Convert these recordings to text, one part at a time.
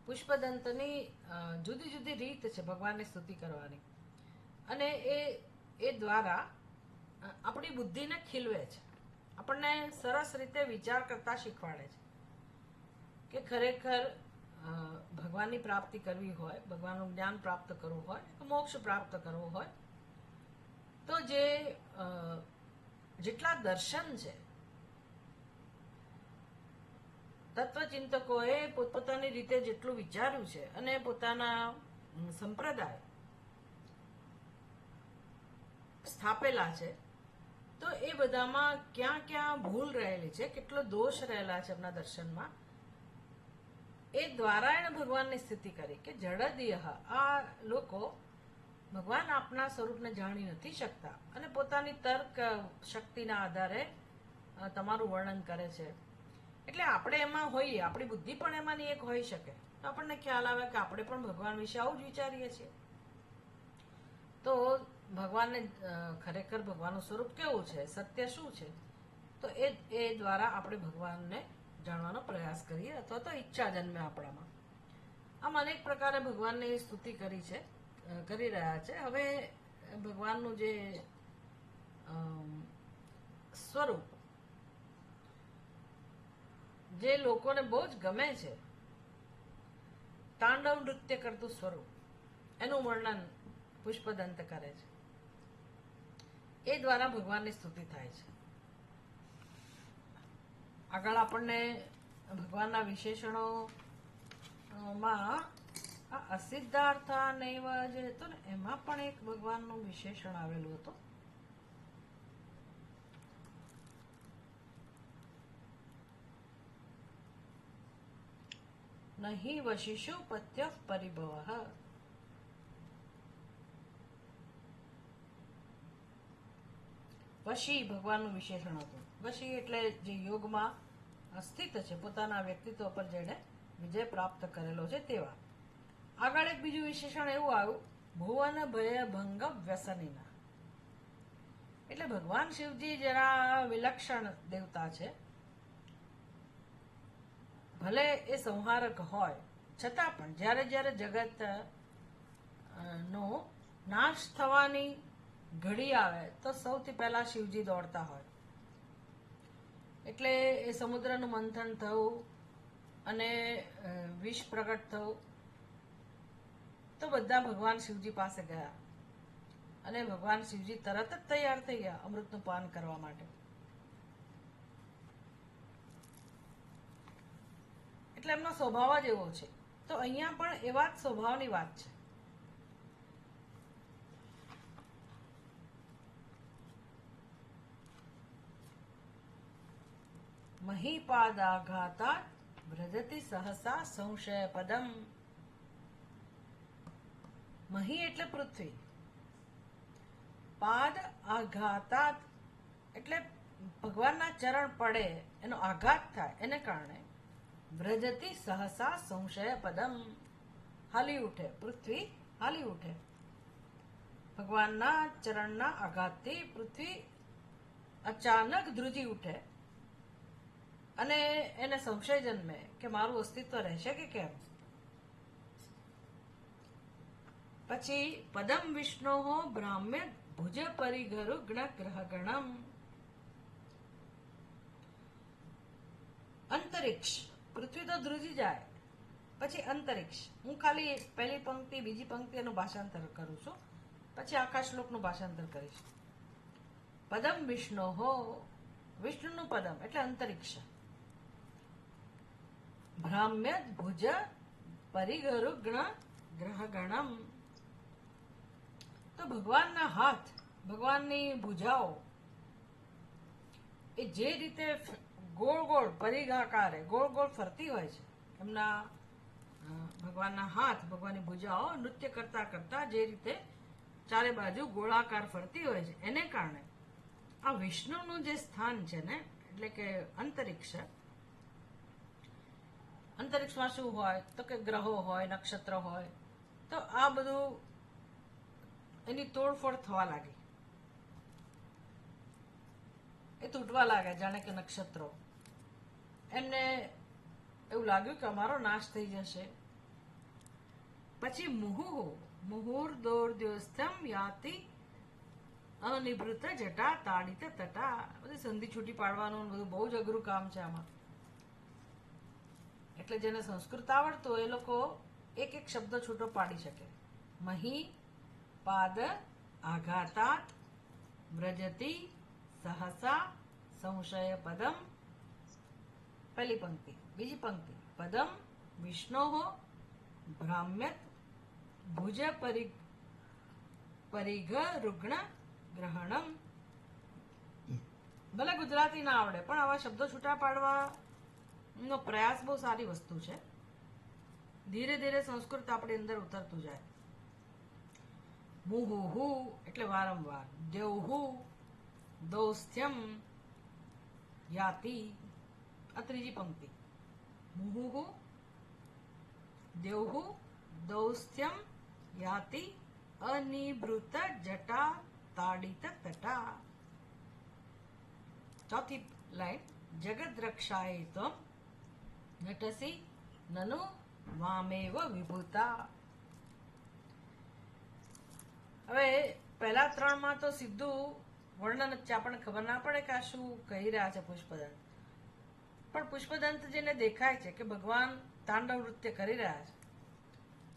પુષ્પદંતની જુદી જુદી રીત છે ભગવાનની સ્તુતિ કરવાની, અને એ દ્વારા આપણી બુદ્ધિને ખીલવે છે, આપણને સરસ રીતે વિચાર કરતા શીખવાડે છે કે ખરેખર ભગવાનની પ્રાપ્તિ કરવી હોય, ભગવાનનું જ્ઞાન પ્રાપ્ત કરવું હોય, મોક્ષ પ્રાપ્ત કરવો હોય તો જેટલા દર્શન છે તત્વચિંતકોએ પોતપોતાની રીતે જેટલું વિચાર્યું છે અને પોતાના સંપ્રદાય સ્થાપેલા છે, તો એ બધામાં ક્યાં ક્યાં ભૂલ રહેલી છે, કેટલો દોષ રહેલા છે એમના દર્શનમાં, એ દ્વારા એને ભગવાનની સ્થિતિ કરી કે જડદિય આ લોકો ભગવાન આપના સ્વરૂપને જાણી નથી શકતા અને પોતાની તર્ક શક્તિના આધારે તમારું વર્ણન કરે છે. એટલે આપણે એમાં હોઈએ, આપણી બુદ્ધિ પણ એમાંની એક હોઈ શકે, તો આપણને ખ્યાલ આવે કે આપણે પણ ભગવાન વિશે આવું જ વિચારીએ છીએ. તો ભગવાનને ખરેખર ભગવાનનું સ્વરૂપ કેવું છે, સત્ય શું છે, તો એ દ્વારા આપણે ભગવાનને જાણવાનો પ્રયાસ કરીએ અથવા તો ઈચ્છા જન્મે આપણામાં. આમ અનેક પ્રકારે ભગવાનની સ્તુતિ કરી રહ્યા છે. હવે ભગવાનનું જે સ્વરૂપ જે લોકોને બહુ જ ગમે છે, તાંડવ નૃત્ય કરતું સ્વરૂપ, એનું વર્ણન પુષ્પદંત કરે છે. એ દ્વારા ભગવાનની સ્તુતિ થાય છે. આગળ આપણને ભગવાનના વિશેષણોમાં અસિદ્ધાર્થા નૈવ જે હતું ને, એમાં પણ એક ભગવાનનું વિશેષણ આવેલું હતું. નહીં વશિષુ પત્ય પરિભવ. વશી ભગવાનનું વિશેષણ હતું. વશી એટલે જે યોગમાં સ્થિત છે, પોતાના વ્યક્તિત્વ પર જેને વિજય પ્રાપ્ત કરેલો છે તેવા. આગળ એક બીજું વિશેષણ એવું આવ્યું, ભુવન ભય ભંગ વ્યસનીના. એટલે ભગવાન શિવજી જરા વિલક્ષણ દેવતા છે. ભલે એ સંહારક હોય છતાં પણ જ્યારે જ્યારે જગત નો નાશ થવાની ઘડી આવે તો સૌથી પહેલા શિવજી દોડતા હોય. એટલે એ સમુદ્રનું મંથન થયું અને વિષ પ્રગટ થયું તો બધા ભગવાન શિવજી પાસે ગયા અને ભગવાન શિવજી તરત જ તૈયાર થઈ ગયા અમૃતનું પાન કરવા માટે. એટલે એમનો સ્વભાવ જ એવો છે. તો અહીંયા પણ એવા જ સ્વભાવની વાત છે. મહીપાદાઘાતા વ્રજતિ સહસા સંશય પદમ. મહી એટલે પૃથ્વી, પાદ આઘાતાત એટલે ભગવાનના ચરણ પડે, એનો આઘાત થાય એને કારણે વ્રજતિ સહસા સંશય પદમ, હાલી ઉઠે, પૃથ્વી હાલી ઉઠે. ભગવાનના ચરણના આઘાતથી પૃથ્વી અચાનક ધ્રુજી ઉઠે અને એને સંશય જન્મે કે મારું અસ્તિત્વ રહેશે કે કેમ. પછી પદમ વિષ્ણો બ્રાહ્મ્ય ભુજ પરિઘરુ ગણ ગ્રહ ગણમ. અંતરિક્ષ, પૃથ્વી તો ધ્રુજી જાય, પછી અંતરિક્ષ. હું ખાલી પહેલી પંક્તિ બીજી પંક્તિનું ભાષાંતર કરું છું, પછી આખા શ્લોકનું ભાષાંતર કરીશ. પદમ વિષ્ણો, વિષ્ણુનું પદમ એટલે અંતરિક્ષ. ભ્રામ્ય ભુજ પરિઘરુ ગણ ગ્રહ ગણમ. તો ભગવાનના હાથ, ભગવાનની ભુજાઓ એ જે રીતે ગોળ ગોળ પરિઘાકારે ગોળ ગોળ ફરતી હોય છે, એમના ભગવાનના હાથ, ભગવાનની ભુજાઓ નૃત્ય કરતા કરતા જે રીતે ચારે બાજુ ગોળાકાર ફરતી હોય છે, એને કારણે આ વિષ્ણુનું જે સ્થાન છે ને, એટલે કે અંતરિક્ષ, અંતરિક્ષમાં શું હોય તો કે ગ્રહો હોય, નક્ષત્ર હોય, તો આ બધું એની તોડફોડ થવા લાગી, એ તૂટવા લાગે. જાણે કે નક્ષત્રો, એમને એવું લાગ્યું કે અમારો નાશ થઈ જશે, પછી મુહુહુ મુહુર્દોર્દ્યોસ્થમ યાતિ અનિવૃત્ત જટા તાડિત તટા. બધી સંધિ છૂટી પાડવાનું બધું બહુ જ અઘરું કામ છે આમાં. એટલે જેને સંસ્કૃત આવડતું હોય એ લોકો એક એક શબ્દ છૂટો પાડી શકે. મહી પાદ આઘાતાત વ્રજતી સહસા સંશય પદમ. પહેલી પંક્તિ. બીજી પંક્તિ પદમ વિષ્ણોઃ ભ્રામ્યત ભુજ પરિઘ રુગ્ણ ગ્રહણમ. ભલે ગુજરાતી ના આવડે પણ આવા શબ્દો છૂટા પાડવા નો પ્રયાસ બહુ સારી વસ્તુ છે. ધીરે ધીરે સંસ્કૃત આપણી અંદર ઉતરતું જાય. મુહુહુ એટલે વારંવાર. દ્યૌહુ દૌસ્થ્યમ યાતિ. આ ત્રીજી પંક્તિ. મુહુહુ દ્યૌહુ દૌસ્થ્યમ યાતિ અનિવૃત્ત જટા તાડિત તટા. ચોથી લાઈન. જગદ રક્ષાય ત્વમ નટસી નનુ વામેવ વિભૂતા. હવે પહેલા ત્રણમાં તો સીધું વર્ણન જ છે, આપણને ખબર ના પડે કે આ શું કહી રહ્યા છે પુષ્પદંત. પણ પુષ્પદંતજીને દેખાય છે કે ભગવાન તાંડવ નૃત્ય કરી રહ્યા છે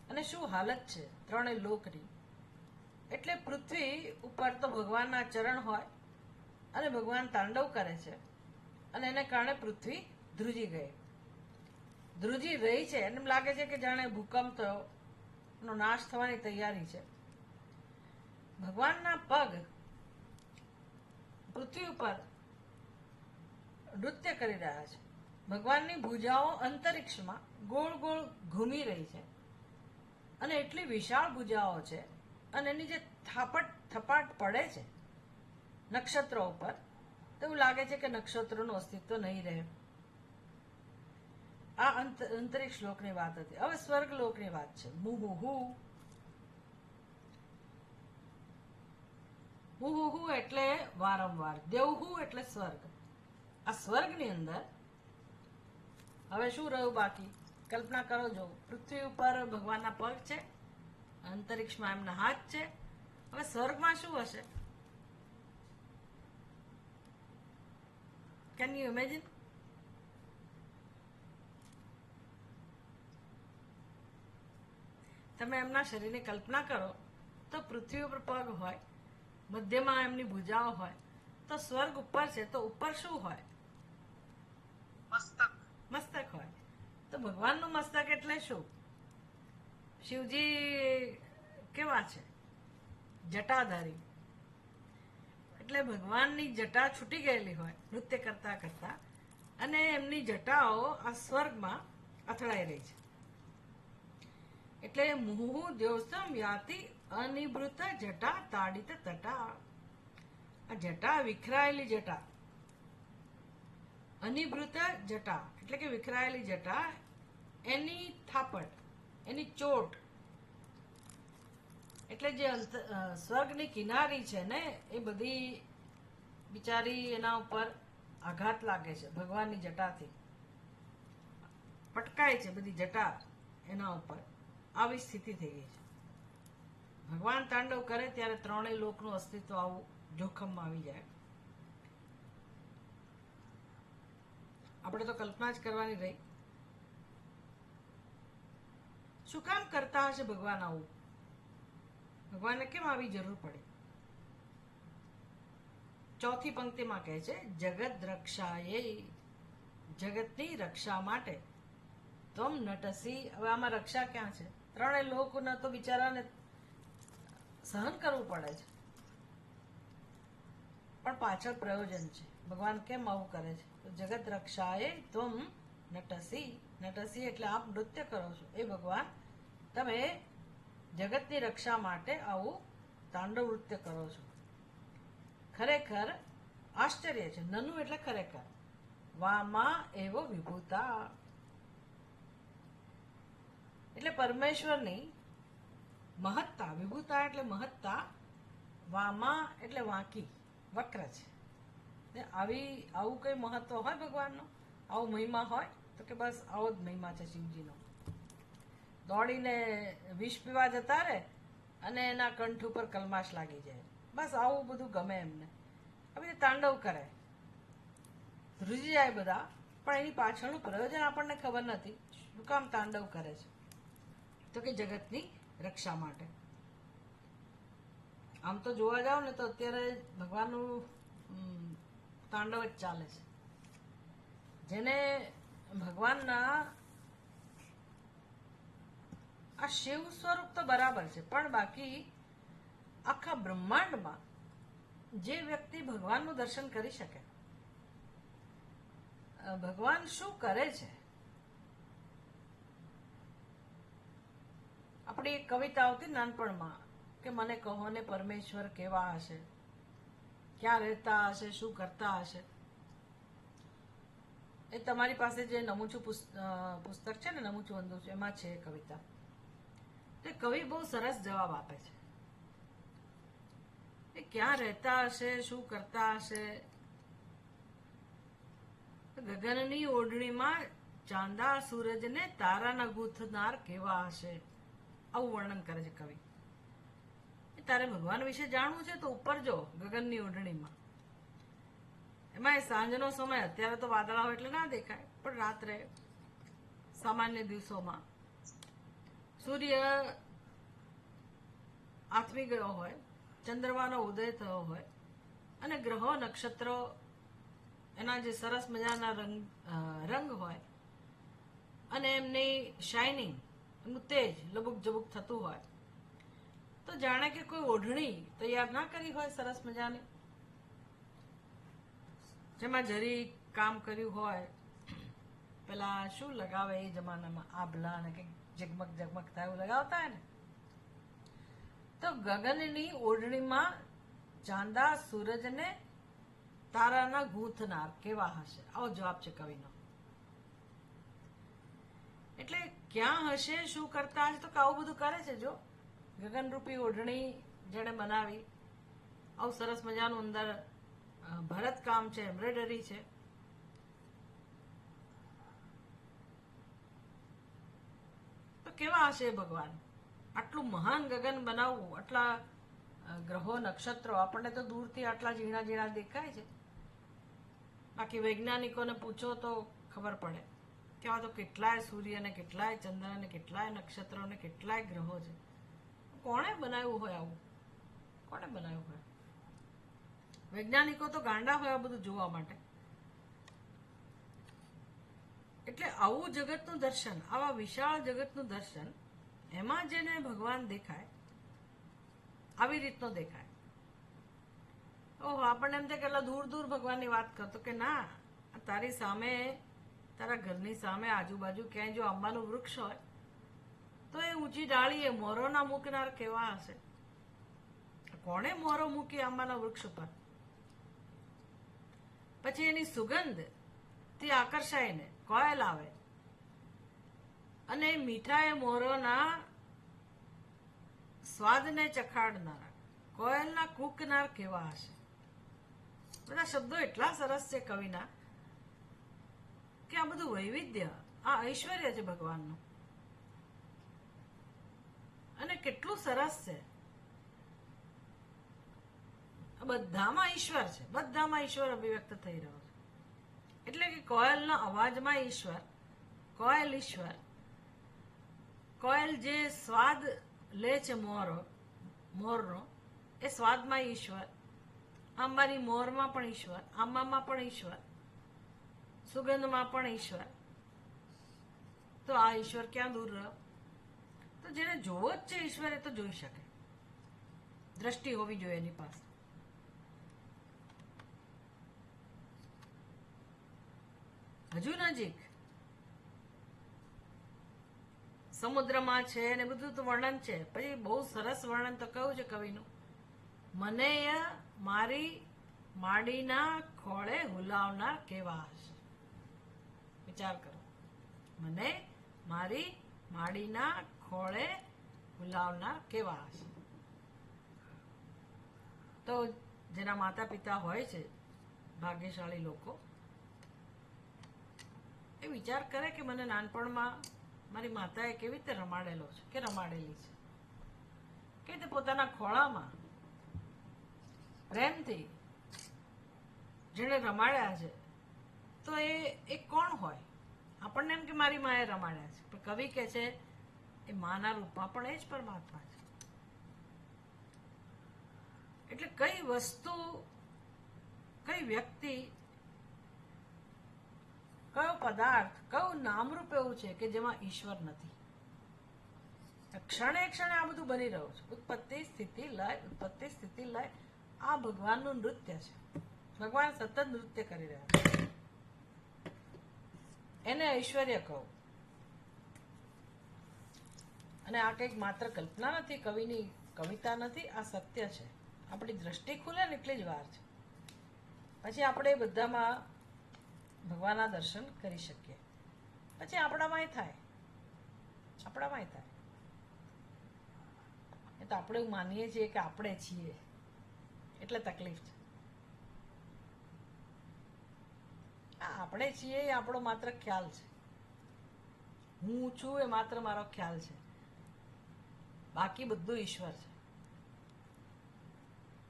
અને શું હાલત છે ત્રણેય લોકની. એટલે પૃથ્વી ઉપર તો ભગવાનના ચરણ હોય અને ભગવાન તાંડવ કરે છે અને એને કારણે પૃથ્વી ધ્રુજી ગઈ, ધ્રુજી રહી છે. એને એમ લાગે છે કે જાણે ભૂકંપ થયો, એનો નાશ થવાની તૈયારી છે. ભગવાનના પગ પૃથ્વી ઉપર નૃત્ય કરી રહ્યા છે. ભગવાનની ભુજાઓ અંતરિક્ષમાં ગોળ ગોળ ઘૂમી રહી છે અને એટલી વિશાળ ભુજાઓ છે અને એની જે થપાટ પડે છે નક્ષત્રો ઉપર, એવું લાગે છે કે નક્ષત્રોનું અસ્તિત્વ નહીં રહે. આ અંતરિક્ષ લોકની વાત હતી. હવે સ્વર્ગ લોકની વાત છે. મુહુહુ મુહુહુ એટલે વારંવાર. દ્યૌહુ એટલે સ્વર્ગ. આ સ્વર્ગની અંદર હવે શું રહ્યું બાકી? કલ્પના કરો. જો પૃથ્વી ઉપર ભગવાનના પગ છે, અંતરિક્ષમાં એમના હાથ છે. હવે સ્વર્ગમાં શું હશે? Can you imagine? તમે એમના શરીરની કલ્પના કરો તો પૃથ્વી ઉપર પગ હોય, મધ્યમાં એમની ભુજાઓ હોય, તો સ્વર્ગ ઉપર છે તો ઉપર શું હોય? મસ્તક હોય. તો ભગવાનનું મસ્તક એટલે શું? શિવજી કેવા છે? જટાધારી. એટલે ભગવાનની જટા છૂટી ગયેલી હોય નૃત્ય કરતા કરતા અને એમની જટાઓ આ સ્વર્ગમાં અથડાઈ રહી છે. એટલે મુહુ દ્યોસ્તમ યાતિ અનિવૃત્ત જટા તાડિત તટા. આ જટા વિખરાયેલી જટા, અનિવૃત્ત જટા એટલે કે વિખરાયેલી જટા, એની થાપટ, એની ચોટ એટલે જે સ્વર્ગની કિનારી છે ને એ બધી બિચારી એના ઉપર આઘાત લાગે છે. ભગવાનની જટાથી પટકાય છે બધી જટા એના ઉપર. આવી સ્થિતિ થઈ ગઈ છે. ભગવાન તાંડવ કરે ત્યારે ત્રણેય લોકનું અસ્તિત્વ આવું જોખમમાં આવી જાય. આપણે તો કલ્પના જ કરવાની રહી. શું કામ કરતા હશે ભગવાન આવું? ભગવાનને કેમ આવી જરૂર પડી? ચોથી પંક્તિમાં કહે છે જગત રક્ષાએ, જગતની રક્ષા માટે. તમ નટસી. હવે આમાં રક્ષા ક્યાં છે? ત્રણેય લોકોને તો બિચારાને સહન કરવું પડે છે, પણ પાછળ પ્રયોજન છે. ભગવાન કેમ આવું કરે છે? તો જગત રક્ષાએ ત્વમ નટસી. નટસી એટલે આપ નૃત્ય કરો છો. એ ભગવાન તમે જગતની રક્ષા માટે આવું તાંડવ નૃત્ય કરો છો. ખરેખર આશ્ચર્ય છે. નનુ એટલે ખરેખર. વામાં એવો વિભૂતા એટલે પરમેશ્વરની મહત્તા. વિભૂતા એટલે મહત્તા. વામાં એટલે વાંકી, વક્ર છે. આવું કઈ મહત્વ હોય ભગવાનનું? આવો મહિમા હોય? તો કે બસ આવો જ મહિમા છે શિવજીનો. દોડીને વિષ પીવા જતા રહે અને એના કંઠ ઉપર કલમાશ લાગી જાય. બસ આવું બધું ગમે એમને. હવે તાંડવ કરે, ધ્રુજી જાય બધા, પણ એની પાછળનું પ્રયોજન આપણને ખબર નથી. શું કામ તાંડવ કરે છે? તો કે જગતની રક્ષા માટે. આમ તો જોવા જાવ ને તો અત્યારે ભગવાનનું તાંડવ જ ચાલે છે. જેને ભગવાનના આ શિવ સ્વરૂપ તો બરાબર છે, પણ બાકી આખા બ્રહ્માંડમાં જે વ્યક્તિ ભગવાનનું દર્શન કરી શકે, ભગવાન શું કરે છે. આપણી એક કવિતા આવતી નાનપણમાં કે મને કહો ને પરમેશ્વર કેવા હશે, ક્યાં રહેતા હશે, શું કરતા હશે. એ તમારી પાસે જે નમૂચું પુસ્તક છે ને, નમૂચું વંદુ છે, એમાં છે કવિતા. તે કવિ બહુ સરસ જવાબ આપે છે. એ ક્યાં રહેતા હશે, શું કરતા હશે. ગગનની ઓઢણીમાં ચાંદા સૂરજને તારાના ગૂંથનાર કેવા હશે. આવું વર્ણન કરે છે કવિ. તારે ભગવાન વિશે જાણવું છે તો ઉપર જો, ગગનની ઓઢણીમાં. એમાં સાંજનો સમય, અત્યારે તો વાદળા હોય એટલે ના દેખાય, પણ રાત્રે સામાન્ય દિવસોમાં સૂર્ય આથમી ગયો હોય, ચંદ્રમાનો ઉદય થયો હોય અને ગ્રહો નક્ષત્રો એના જે સરસ મજાના રંગ હોય અને એમની શાઇનિંગ, એમનું તેજ લબુક જબુક થતું હોય, તો જાણે કે કોઈ ઓઢણી તૈયાર ના કરી હોય સરસ મજાની, જેમાં જરી કામ કર્યું હોય. પેલા શું લગાવે એ જમાનામાં, આભલા ને કંઈક ઝગમગ ઝગમગ થાય એવું લગાવતા હોય ને. તો ગગનની ઓઢણીમાં ચાંદા સૂરજને તારાના ગૂંથનાર કેવા હશે. આવો જવાબ છે કવિનો. એટલે ક્યાં હશે, શું કરતા હશે, તો કે આવું બધું કરે છે. જો ગગનરૂપી ઓઢણી જેણે બનાવી, આવું સરસ મજાનું અંદર ભરત કામ છે, એમ્બ્રોઇડરી છે. તો કેવા હશે ભગવાન? આટલું મહાન ગગન બનાવવું, આટલા ગ્રહો નક્ષત્રો આપણને તો દૂરથી આટલા ઝીણા ઝીણા દેખાય છે. બાકી વૈજ્ઞાનિકોને પૂછો તો ખબર પડે કે આ તો કેટલાય સૂર્ય ને કેટલાય ચંદ્ર ને કેટલાય નક્ષત્રો ને કેટલાય ગ્રહો છે. કોણે બનાવ્યું હોય આવું? કોણે બનાવ્યું હોય? વૈજ્ઞાનિકો તો ગાંડા હોય આ બધું જોવા માટે. એટલે આવું જગતનું દર્શન, આવા વિશાળ જગતનું દર્શન, એમાં જેને ભગવાન દેખાય, આવી રીતનો દેખાય. ઓહો, આપણને એમ થાય કે એટલા દૂર દૂર ભગવાનની વાત કરતો, કે ના, તારી સામે, તારા ઘરની સામે આજુબાજુ ક્યાંય જો આંબાનું વૃક્ષ હોય તો એ ઊંચી ડાળીએ મોરોના મૂકનાર કેવા હશે. કોણે મોરો મૂકી આંબાના વૃક્ષ ઉપર? પછી એની સુગંધ થી આકર્ષાઈને કોયલ આવે અને મીઠા એ મોરોના સ્વાદને ચખાડનારા કોયલના કૂકનાર કેવા હશે. બધા શબ્દો એટલા સરસ છે કવિના કે આ બધું વૈવિધ્ય, આ ઐશ્વર્ય છે ભગવાનનું. અને કેટલું સરસ છે. બધામાં ઈશ્વર છે, બધામાં ઈશ્વર અભિવ્યક્ત થઈ રહ્યો છે. એટલે કે કોયલના અવાજમાં ઈશ્વર, કોયલ ઈશ્વર, કોયલ જે સ્વાદ લે છે મોરનો, એ સ્વાદમાં ઈશ્વર, આંબાની મોરમાં પણ ઈશ્વર, આંબામાં પણ ઈશ્વર, સુગંધમાં પણ ઈશ્વર. તો આ ઈશ્વર ક્યાં દૂર રહ્યો? તો જેને જોવો જ છે ઈશ્વર, એ તો જોઈ શકે. દ્રષ્ટિ હોવી જોઈએ એની પાસે. હજુ નજીક સમુદ્રમાં છે ને બધું તો વર્ણન છે. પછી બહુ સરસ વર્ણન તો કહ્યું છે કવિનું, મને મારી માડીના ખોળે હુલાવનાર કેવા હશે. વિચાર કરો, મને મારી માડીના ખોળે હુલાવનાર કેવા હશે. તો જેના માતા પિતા હોય છે, ભાગ્યશાળી લોકો, એ વિચાર કરે કે મને નાનપણમાં મારી માતાએ કેવી રીતે રમાડેલો છે કે રમાડેલી છે, કે તે પોતાના ખોળામાં પ્રેમથી જેણે રમાડ્યા છે, તો એ કોણ હોય? આપણને એમ કે મારી માએ રમાડ્યા છે, પણ કવિ કે છે એ માના રૂપમાં પણ એ જ પરમાત્મા છે. એટલે કઈ વસ્તુ, કઈ વ્યક્તિ, કયો પદાર્થ, કયું નામરૂપ એવું છે કે જેમાં ઈશ્વર નથી? ક્ષણે ક્ષણે આ બધું બની રહ્યું છે. ઉત્પત્તિ સ્થિતિ લય, ઉત્પત્તિ સ્થિતિ લય. આ ભગવાનનું નૃત્ય છે. ભગવાન સતત નૃત્ય કરી રહ્યા છે. એને ઐશ્વર્ય કહું. અને આ કંઈક માત્ર કલ્પના નથી, કવિની કવિતા નથી, આ સત્ય છે. આપણી દ્રષ્ટિ ખુલે ને એટલી જ વાર છે, પછી આપણે એ બધામાં ભગવાનના દર્શન કરી શકીએ. પછી આપણામાંય થાય. એ તો આપણે એવું માનીએ છીએ કે આપણે છીએ એટલે તકલીફ છે. આપણે છીએ એ આપણો માત્ર ખ્યાલ છે. હું છું એ માત્ર મારો ખ્યાલ છે. બાકી બધું ઈશ્વર છે.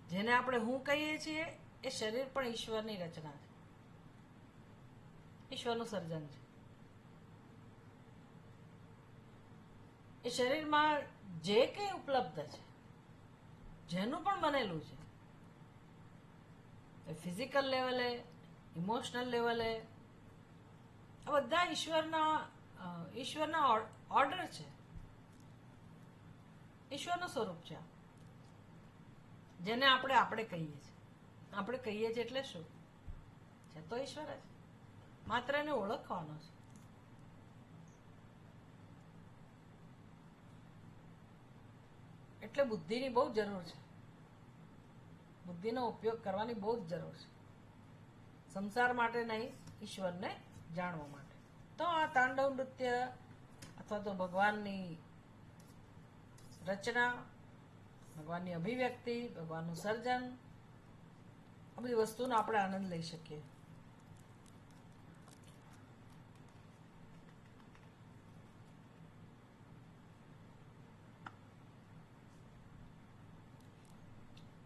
જેને આપણે હું કહીએ છીએ એ શરીર પણ ઈશ્વરની રચના છે, ઈશ્વરનું સર્જન છે. એ શરીરમાં જે કંઈ ઉપલબ્ધ છે, જેનું પણ બનેલું છે, ફિઝિકલ લેવલે, ઇમોશનલ લેવલે, આ બધા ઈશ્વરના ઓર્ડર છે, ઈશ્વરનું સ્વરૂપ છે. જેને આપણે કહીએ છીએ. આપણે કહીએ છીએ એટલે શું છે? તો ઈશ્વર જ. માત્ર એને ઓળખવાનો છે. એટલે બુદ્ધિની બહુ જરૂર છે. બુદ્ધિનો ઉપયોગ કરવાની બહુ જ જરૂર છે. સંસાર માટે નહીં, ઈશ્વરને જાણવા માટે. તો આ તાંડવ નૃત્ય અથવા તો ભગવાનની રચના, ભગવાનની અભિવ્યક્તિ, ભગવાનનું સર્જન, આ બધી વસ્તુનો આપણે આનંદ લઈ શકીએ.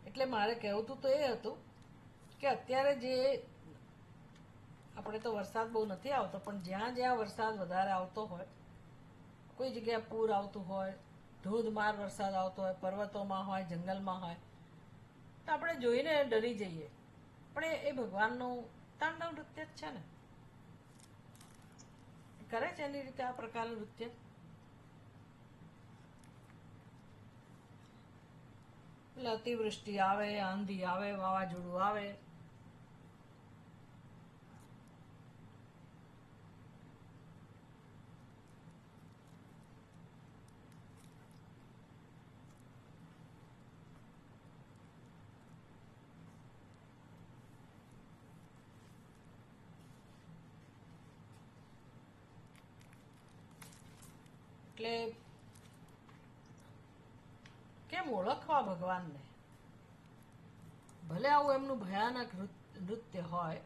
એટલે મારે કહેવું તો એ હતું કે અત્યારે જે આપણે તો વરસાદ બહુ નથી આવતો, પણ જ્યાં જ્યાં વરસાદ વધારે આવતો હોય, કોઈ જગ્યાએ પૂર આવતું હોય, ધોધમાર વરસાદ આવતો હોય, પર્વતોમાં હોય, જંગલમાં હોય, તો આપણે જોઈને ડરી જઈએ. પણ એ ભગવાનનું તાંડવ નૃત્ય જ છે ને. કરે છે એની રીતે આ પ્રકારનું નૃત્ય. એટલે અતિવૃષ્ટિ આવે, આંધી આવે, વાવાઝોડું આવે, એટલે કેમ ઓળખવા ભગવાનને? ભલે આવું એમનું ભયાનક નૃત્ય હોય,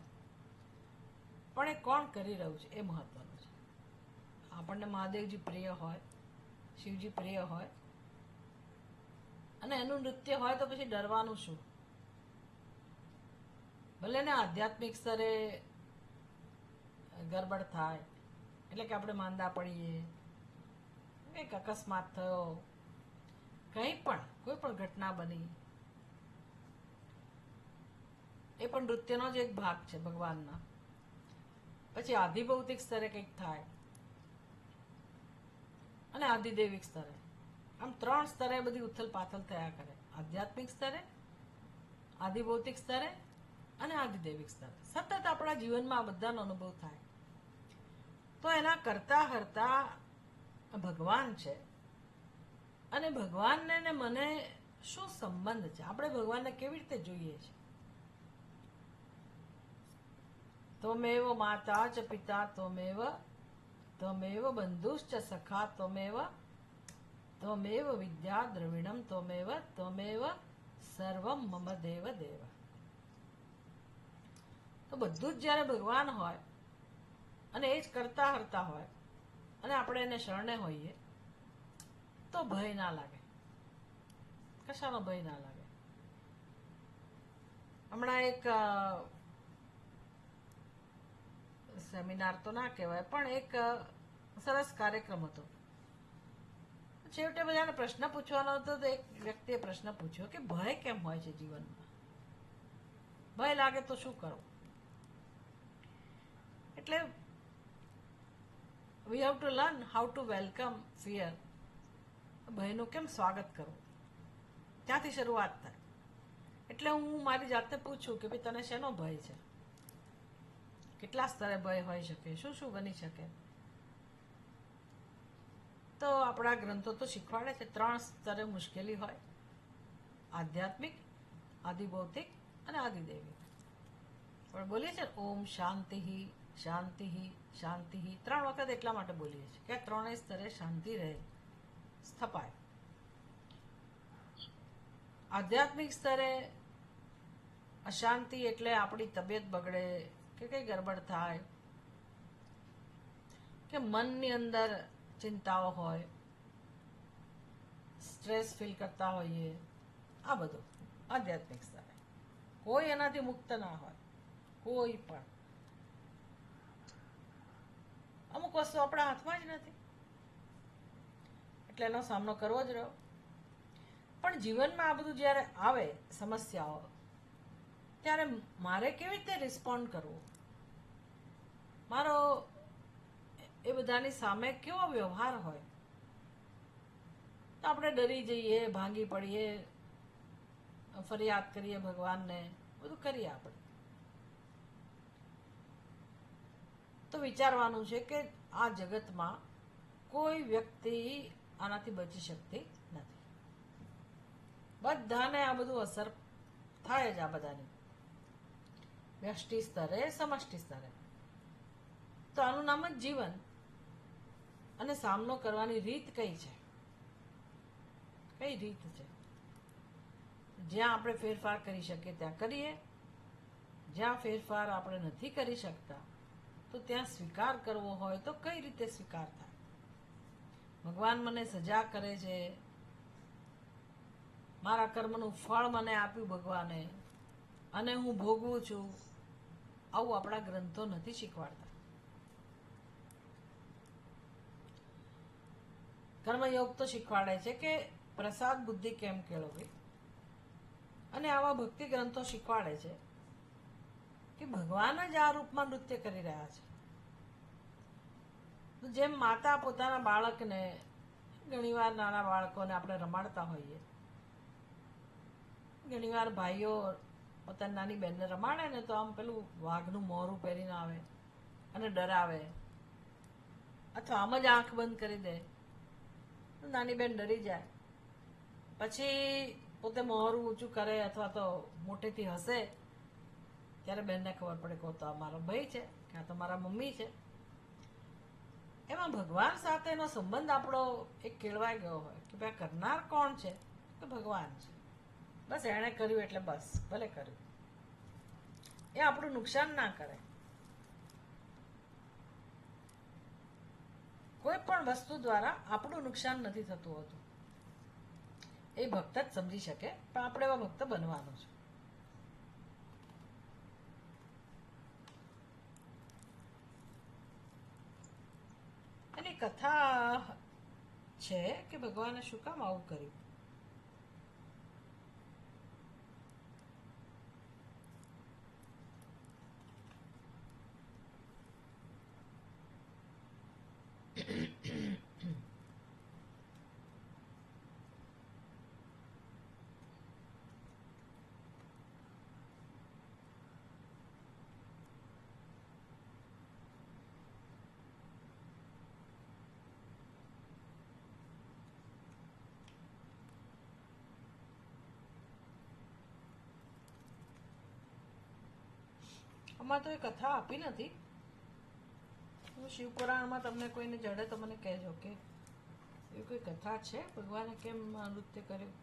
પણ એ કોણ કરી રહ્યું છે એ મહત્વનું છે. આપણને મહાદેવજી પ્રિય હોય, શિવજી પ્રિય હોય, અને એનું નૃત્ય હોય તો પછી ડરવાનું શું? ભલે ને આધ્યાત્મિક સ્તરે ગરબડ થાય, એટલે કે આપણે માંદા પડીએ, કંઈક અકસ્માત થયો, કંઈ પણ કોઈ પણ ઘટના બની, એ પણ નૃત્યનો જ એક ભાગ છે ભગવાનના. પછી આધિભૌતિક સ્તરે કંઈક થાય અને આધિદૈવિક સ્તરે, આમ 3 સ્તરે બધી ઉથલ પાથલ થયા કરે. આધ્યાત્મિક સ્તરે, આધિભૌતિક સ્તરે અને આધિદૈવિક સ્તરે સતત આપણા જીવનમાં આ બધાનો અનુભવ થાય. તો એના કરતા હરતા ભગવાન છે, અને ભગવાનને ને મને શું સંબંધ છે? આપણે ભગવાનને કેવી રીતે જોઈએ છીએ? ત્વમેવ માતા ચ પિતા ત્વમેવ, ત્વમેવ બંધુશ્ચ સખા ત્વમેવ, ત્વમેવ વિદ્યા દ્રવિણમ ત્વમેવ, ત્વમેવ સર્વમ મમ દેવ દેવ. તો બધું જ જ્યારે ભગવાન હોય અને એ જ કરતા હરતા હોય, અને આપણે એને શરણે હોઈએ તો ભય ના લાગે, કશાનો ભય ના લાગે. હમણાં એક સેમિનાર તો ના કહેવાય, પણ એક સરસ કાર્યક્રમ હતો. છેવટે બધાને પ્રશ્ન પૂછવાનો હતો, તો એક વ્યક્તિએ પ્રશ્ન પૂછ્યો કે ભય કેમ હોય છે જીવનમાં, ભય લાગે તો શું કરવું. એટલે we have to learn how to welcome fear. ભયનું કેમ સ્વાગત કરવું, ત્યાંથી શરૂઆત થાય. એટલે હું મારી જાતને પૂછું કે ભાઈ તને શેનો ભય છે, કેટલા સ્તરે ભય હોઈ શકે, શું શું બની શકે. તો આપણા ગ્રંથો તો શીખવાડે છે 3 સ્તરે મુશ્કેલી હોય: આધ્યાત્મિક, આદિભૌતિક અને આદિદૈવિક. પણ બોલીએ છીએ ઓમ શાંતિ શાંતિ શાંતિ 3 વખત એટલા માટે બોલીએ છીએ કે 3 સ્તરે શાંતિ રહે, સ્થપાય. આધ્યાત્મિક સ્તરે અશાંતિ એટલે આપણી તબિયત બગડે, કે કંઈ ગડબડ થાય, કે મનની અંદર ચિંતાઓ હોય, સ્ટ્રેસ ફીલ કરતા હોઈએ, આ બધું આધ્યાત્મિક સ્તરે. કોઈ એનાથી મુક્ત ના હોય, કોઈ પણ. અમુક વસ્તુ આપણા હાથમાં જ નથી, એટલે એનો સામનો કરવો જ રહ્યો. પણ જીવનમાં આ બધું જ્યારે આવે સમસ્યાઓ, ત્યારે મારે કેવી રીતે રિસ્પોન્ડ કરવો, મારો એ બધાની સામે કેવો વ્યવહાર હોય. તો આપણે ડરી જઈએ, ભાંગી પડીએ, ફરિયાદ કરીએ ભગવાનને, બધું કરીએ આપણે. તો વિચારવાનું છે કે આ જગતમાં કોઈ વ્યક્તિ આનાથી બચી શકતી નથી. બધાને આ બધું અસર થાય જ, આ બધાની, વ્યષ્ટિ સ્તરે, સમષ્ટિ સ્તરે. તો આનું નામ જ જીવન. અને સામનો કરવાની રીત કઈ છે, કઈ રીત છે? જ્યાં આપણે ફેરફાર કરી શકીએ ત્યાં કરીએ, જ્યાં ફેરફાર આપણે નથી કરી શકતા તો ત્યાં સ્વીકાર કરવો હોય તો કઈ રીતે સ્વીકાર થાય. ભગવાન મને સજા કરે છે, મારા કર્મનું ફળ મને આપ્યું ભગવાને, અને હું ભોગવું છું, આવું આપણા ગ્રંથો નથી શીખવાડતા. કર્મયોગ તો શીખવાડે છે કે પ્રસાદ બુદ્ધિ કેમ કેળવવી, અને આવા ભક્તિ ગ્રંથો શીખવાડે છે કે ભગવાન જ આ રૂપમાં નૃત્ય કરી રહ્યા છે. જેમ માતા પોતાના બાળકને, ઘણીવાર નાના બાળકોને આપણે રમાડતા હોઈએ, ઘણીવાર ભાઈઓ પોતાની નાની બહેનને રમાડે ને તો આમ પેલું વાઘનું મોરું પહેરીને આવે અને ડરાવે, અથવા આમ જ આંખ બંધ કરી દે, નાની બેન ડરી જાય. પછી પોતે મોરું ઊંચું કરે અથવા તો મોટેથી હસે, ત્યારે બેનને ખબર પડે કે તો આ મારો ભાઈ છે કે આ તો મારા મમ્મી છે. એમાં ભગવાન સાથેનો સંબંધ આપણો એક કેળવાઈ ગયો હોય કે ભાઈ કરનાર કોણ છે, તો ભગવાન છે. બસ એણે કર્યું એટલે બસ ભલે કર્યું, એ આપણું નુકસાન ના કરે. કોઈ પણ વસ્તુ દ્વારા આપણું નુકસાન નથી થતું હોતું, એ ભક્ત જ સમજી શકે. પણ આપણે એવા ભક્ત બનવાનું છે. એની કથા છે કે ભગવાને શું કામ આવું કર્યું. આમાં તો એ કથા આપી નથી. હું શિવપુરાણમાં તમને કોઈને જડે તો મને કહેજો કે એવી કોઈ કથા છે ભગવાને કેમ નૃત્ય કર્યું.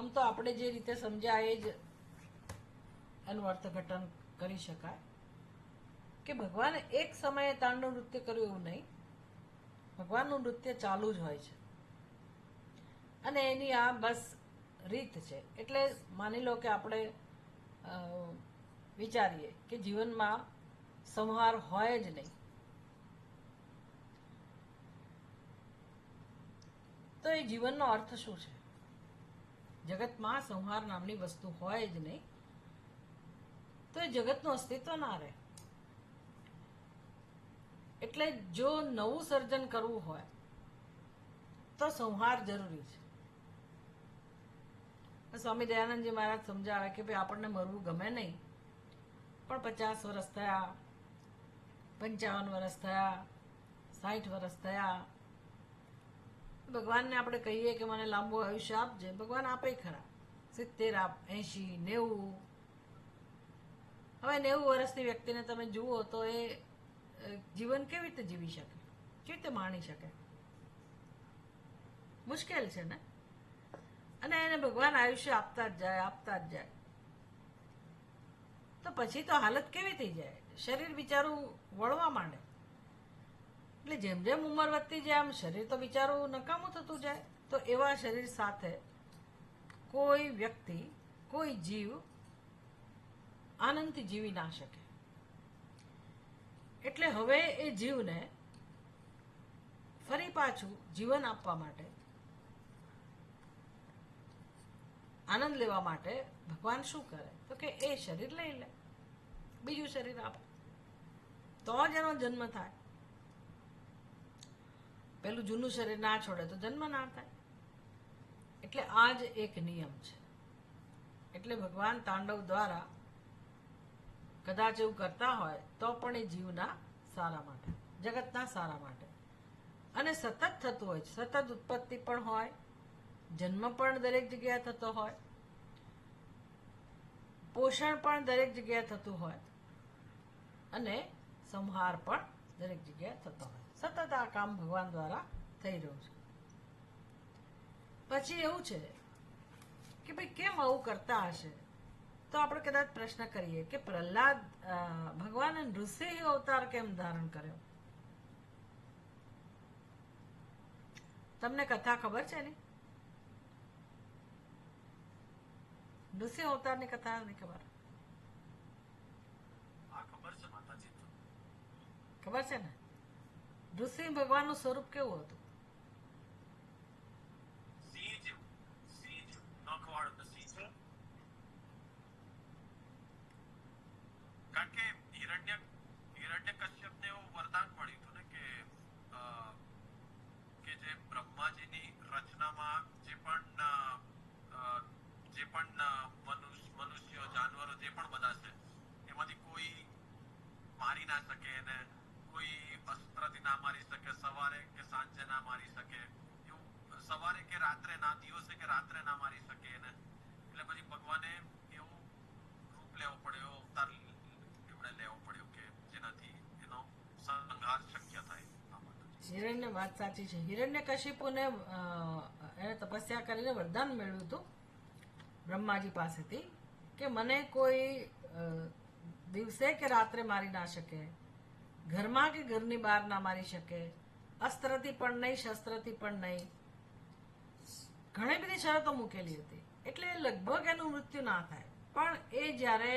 આમ તો આપણે જે રીતે સમજ્યા એ જ એનું અર્થઘટન કરી શકાય કે ભગવાને એક સમયે તાંડવ નૃત્ય કર્યું એવું નહીં, ભગવાનનું નૃત્ય ચાલુ જ હોય છે અને એની આ બસ રીત છે. એટલે માની લો કે આપણે વિચારીએ કે જીવનમાં સંહાર હોય જ નહીં, તો એ જીવનનો અર્થ શું છે? જગતમાં સંહાર નામની વસ્તુ હોય જ નહીં તો એ જગતનું અસ્તિત્વ ના રહે. એટલે જો નવું સર્જન કરવું હોય તો સંહાર જરૂરી છે. સ્વામી દયાનંદજી મહારાજ સમજાવે કે ભાઈ આપણને મરવું ગમે નહીં, પણ 50 વર્ષ થયા, 55 વર્ષ થયા, 60 વર્ષ થયા, ભગવાનને આપણે કહીએ કે મને લાંબુ આયુષ્ય આપજે, ભગવાન આપે ખરા, 70, 80, 90. હવે 90 વર્ષની વ્યક્તિને તમે જુઓ તો એ જીવન કેવી રીતે જીવી શકે, કેવી રીતે માણી શકે? મુશ્કેલ છે ને. અને એને ભગવાન આયુષ્ય આપતા જ જાય, આપતા જ જાય, તો પછી તો હાલત કેવી થઈ જાય? શરીર બિચારું વળવા માંડે. એટલે જેમ જેમ ઉંમર વધતી જાય આમ શરીર તો બિચારું નકામું થતું જાય. તો એવા શરીર સાથે કોઈ વ્યક્તિ, કોઈ જીવ આનંદથી જીવી ના શકે. એટલે હવે એ જીવને ફરી પાછું જીવન આપવા માટે, આનંદ લેવા માટે ભગવાન શું કરે તો કે એ શરીર લઈ લે, બીજું શરીર આપે, તો જ એનો જન્મ થાય. પેલું જૂનું શરીર ના છોડે તો જન્મ ના થાય. એટલે આ જ એક નિયમ છે. એટલે ભગવાન તાંડવ દ્વારા કદાચ એવું કરતા હોય તો પણ એ જીવના સારા માટે, જગતના સારા માટે, અને સતત થતું હોય છે. સતત ઉત્પત્તિ પણ હોય, જન્મ પણ દરેક જગ્યાએ થતો હોય, પોષણ પણ દરેક જગ્યાએ થતું હોય, અને સંહાર પણ દરેક જગ્યાએ થતો હોય. સતત આ કામ ભગવાન દ્વારા થઈ રહ્યું છે. પછી એવું છે કે ભાઈ કેમ આવું કરતા હશે? તો આપણે કદાચ પ્રશ્ન કરીએ કે પ્રહલાદ ભગવાને નૃસિંહ અવતાર કેમ ધારણ કર્યો? તમને કથા ખબર છે ને? નૃસિંહ અવતારની કથા નહીં ખબર? ખબર છે ને? નૃસિંહ ભગવાનનું સ્વરૂપ કેવું હતું? કારણ કે હિરણ્યકશ્યપને એવું વરદાન મળ્યું હતું ને કે જે બ્રહ્માજીની રચનામાં જે પણ મનુષ્યો, જાનવરો જે પણ બધા છે એમાંથી કોઈ મારી ના શકે એને, કોઈ અસ્ત્રથી ના મારી શકે, સવારે કે સાંજે ના મારી શકે, એવું સવારે કે રાત્રે ના, દિવસે કે રાત્રે ના મારી શકે એને. એટલે પછી ભગવાને એવું રૂપ લેવો પડ્યો, અવતાર લેવો પડ્યો કે જેનાથી એનો સંહાર શક્ય થાય. હિરણ્ય વાત સાચી છે. હિરણ્યકશિપુને એને તપસ્યા કરીને વરદાન મેળવ્યું હતું બ્રહ્માજી પાસેથી કે મને કોઈ દિવસે કે રાત્રે મારી ના શકે, ઘરમાં કે ઘરની બહાર ના મારી શકે, અસ્ત્રથી પણ નહીં, શસ્ત્રથી પણ નહીં. ઘણી બધી શરતો મૂકેલી હતી. એટલે લગભગ એનું મૃત્યુ ના થાય. પણ એ જ્યારે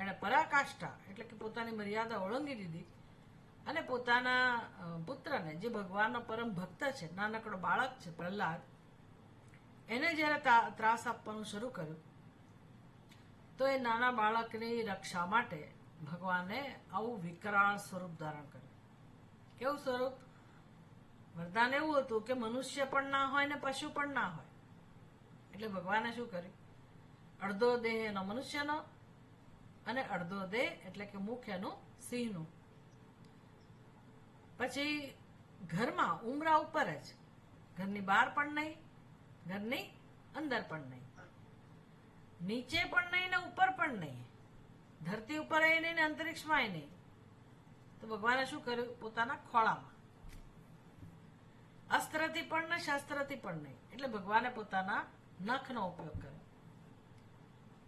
એણે પરાકાષ્ઠા એટલે કે પોતાની મર્યાદા ઓળંગી દીધી અને પોતાના પુત્રને, જે ભગવાનનો પરમ ભક્ત છે, નાનકડો બાળક છે પ્રહલાદ, એને જ્યારે ત્રાસ આપવાનું શરૂ કર્યું તો એ નાના બાળકની રક્ષા માટે ભગવાને આવું વિકરાળ સ્વરૂપ ધારણ કર્યું. કેવું સ્વરૂપ? વરદાન એવું હતું કે મનુષ્ય પણ ના હોય ને પશુ પણ ના હોય. એટલે ભગવાને શું કર્યું? અડધો દેહ એનો મનુષ્યનો અને અડધો દેહ એટલે કે મુખ એનું સિંહનું. પછી ઘરમાં ઉમરા ઉપર જ, ઘરની બહાર પણ નહીં, ઘરની અંદર પણ નહીં, નીચે પણ નહીં ને ઉપર પણ નહીં, ધરતી ઉપર એ નહીં ને અંતરિક્ષમાં નહીં. તો ભગવાને શું કર્યું? પોતાના ખોળામાં. અસ્ત્રથી પણ ને શસ્ત્રથી પણ નહીં. એટલે ભગવાને પોતાના નખનો ઉપયોગ કર્યો,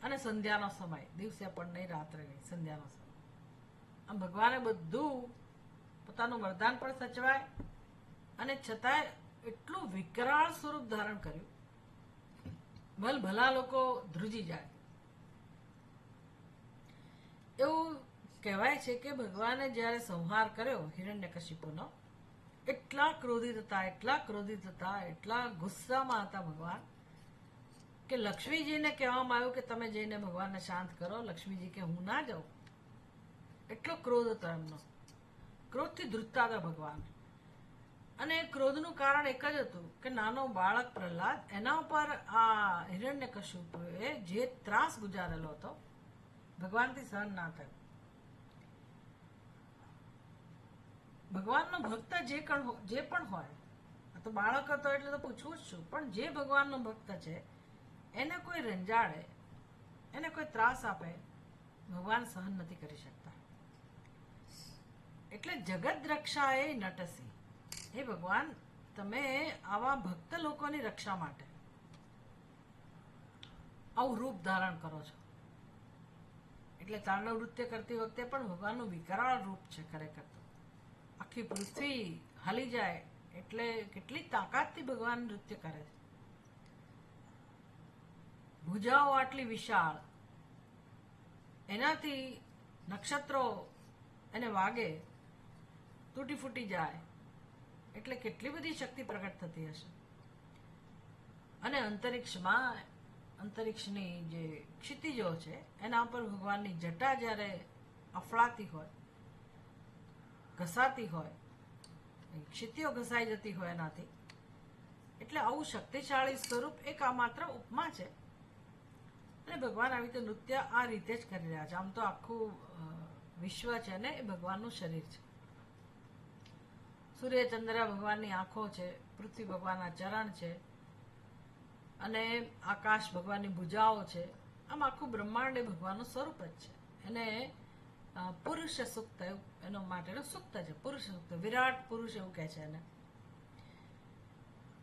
અને સંધ્યાનો સમય, દિવસે પણ નહીં, રાત્રે નહીં, સંધ્યાનો સમય. આમ ભગવાને બધું પોતાનું વરદાન પણ સચવાય અને છતાંય એટલું વિકરાળ સ્વરૂપ ધારણ કર્યું, ભલા લોકો ધ્રુજી જાય. એવું કહેવાય છે કે ભગવાને જ્યારે સંહાર કર્યો હિરણ્યકશિપુનો, એટલા ક્રોધિત હતા, એટલા ગુસ્સામાં હતા ભગવાન, કે લક્ષ્મીજીને કહેવામાં આવ્યું કે તમે જઈને ભગવાનને શાંત કરો. લક્ષ્મીજી કે હું ના જાઉં. એટલો ક્રોધ હતો એમનો, ક્રોધથી ધ્રુજતા હતા ભગવાન. અને ક્રોધનું કારણ એક જ હતું કે નાનો બાળક પ્રહલાદ, એના ઉપર આ હિરણ્યકશિપુએ જે ત્રાસ ગુજારેલો હતો, ભગવાનથી સહન ના થયો. ભગવાનનો ભક્ત જે પણ હોય, આ તો બાળક હતો એટલે તો પૂછવું જ છું, પણ જે ભગવાનનો ભક્ત છે એને કોઈ રંજાડે, એને કોઈ ત્રાસ આપે, ભગવાન સહન નથી કરી શકતા. એટલે જગત રક્ષાએ નટસી, હે ભગવાન તમે આવા ભક્ત લોકોની રક્ષા માટે આવું રૂપ ધારણ કરો છો. એટલે તાંડવ નૃત્ય કરતી વખતે પણ ભગવાનનું વિકરાળ રૂપ છે ખરેખર તો. આખી પૃથ્વી હાલી જાય એટલે કેટલી તાકાતથી ભગવાન નૃત્ય કરે છે. ભુજાઓ આટલી વિશાળ, એનાથી નક્ષત્રો એને વાગે, તૂટી ફૂટી જાય, એટલે કેટલી બધી શક્તિ પ્રગટ થતી હશે. અને અંતરિક્ષની જે ક્ષિતિજો છે એના ઉપર ભગવાનની જટા જ્યારે અફળાતી હોય, ઘસાતી હોય, ક્ષિતિઓ ઘસાઈ જતી હોય એનાથી, એટલે આવું શક્તિશાળી સ્વરૂપ એક આ માત્ર ઉપમા છે. અને ભગવાન આવી રીતે નૃત્ય આ રીતે જ કરી રહ્યા છે. આમ તો આખું વિશ્વ છે ને એ ભગવાનનું શરીર છે. સૂર્ય ચંદ્ર ભગવાનની આંખો છે, પૃથ્વી ભગવાનના ચરણ છે, અને આકાશ ભગવાનની ભુજાઓ છે. આમ આખું બ્રહ્માંડ એ ભગવાનનું સ્વરૂપ જ છે. એને પુરુષ સૂક્ત એનો માટેનું સૂક્ત છે, પુરુષ સૂક્ત, વિરાટ પુરુષ એવું કહે છે એને.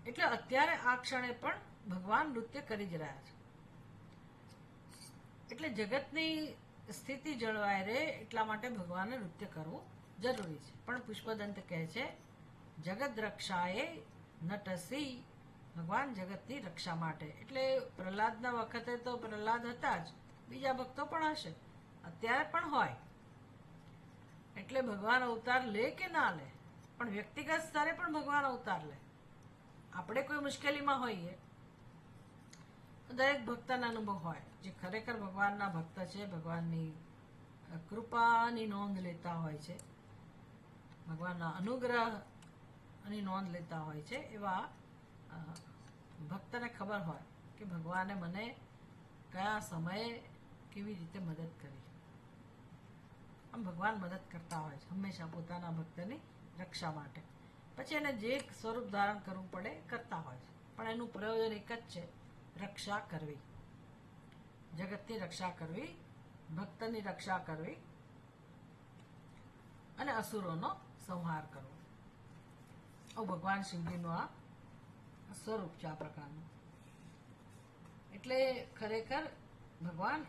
એટલે અત્યારે આ ક્ષણે પણ ભગવાન નૃત્ય કરી જ રહ્યા છે. એટલે જગતની સ્થિતિ જળવાય રહે એટલા માટે ભગવાને નૃત્ય કરવું જરૂરી છે. પણ પુષ્પદંત કહે છે જગત રક્ષાએ નટસી, ભગવાન જગતની રક્ષા માટે. એટલે પ્રહલાદના વખતે તો પ્રહલાદ હતા જ, બીજા ભક્તો પણ હશે, અત્યારે પણ હોય. એટલે ભગવાન અવતાર લે કે ના લે, પણ વ્યક્તિગત સ્તરે પણ ભગવાન અવતાર લે. આપણે કોઈ મુશ્કેલીમાં હોઈએ તો દરેક ભક્તના અનુભવ હોય, જે ખરેખર ભગવાનના ભક્ત છે, ભગવાનની કૃપાની નોંધ લેતા હોય છે, ભગવાનના અનુગ્રહની નોંધ લેતા હોય છે, એવા ભક્તને ખબર હોય કે ભગવાને મને કયા સમયે કેવી રીતે મદદ કરી. આમ ભગવાન મદદ કરતા હોય છે હંમેશા પોતાના ભક્તની રક્ષા માટે. પછી એને જે સ્વરૂપ ધારણ કરવું પડે કરતા હોય છે, પણ એનું પ્રયોજન એક જ છે, રક્ષા કરવી, જગતની રક્ષા કરવી, ભક્તની રક્ષા કરવી અને અસુરોનો સંહાર કરવો. આવું ભગવાન શિવજીનું આ સ્વરૂપ છે આ પ્રકારનું. એટલે ખરેખર ભગવાન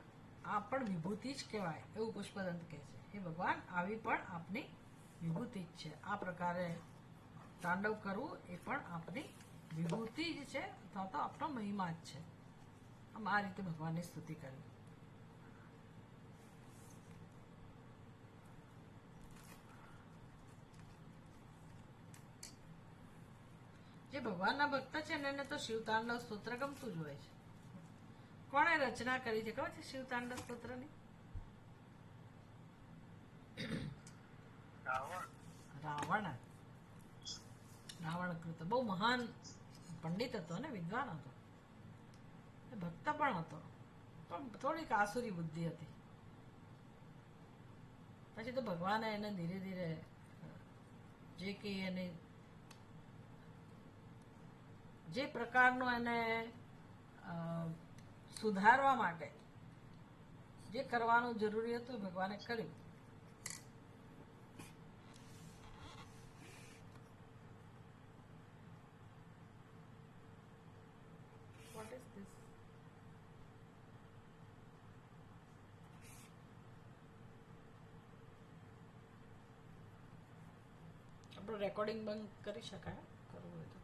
આ પણ વિભૂતિ જ કહેવાય એવું પુષ્પદંત કહે છે. એ ભગવાન આવી પણ આપની વિભૂતિ જ છે. આ પ્રકારે તાંડવ કરવું એ પણ આપની વિભૂતિ જ છે, અથવા તો આપણો મહિમા જ છે. આમ આ રીતે ભગવાનની સ્તુતિ કરવી. જે ભગવાનના ભક્ત છે ને એને તો શિવતાંડવ સ્તોત્ર ગમતું જ હોય છે. કોણે રચના કરી છે ખબર છે શિવતાંડવ સ્તોત્રની? રાવણ કૃત. બહુ મહાન પંડિત હતો ને, વિદ્વાન હતો, ભક્ત પણ હતો, પણ થોડીક આસુરી બુદ્ધિ હતી. પછી તો ભગવાને એને ધીરે ધીરે જે કે એને જે પ્રકારનો એને સુધારવા માટે જે કરવાનું જરૂરી હતું ભગવાને કર્યું. What is this? આપણું રેકોર્ડિંગ બંધ કરી શકાય કરવું હોય તો.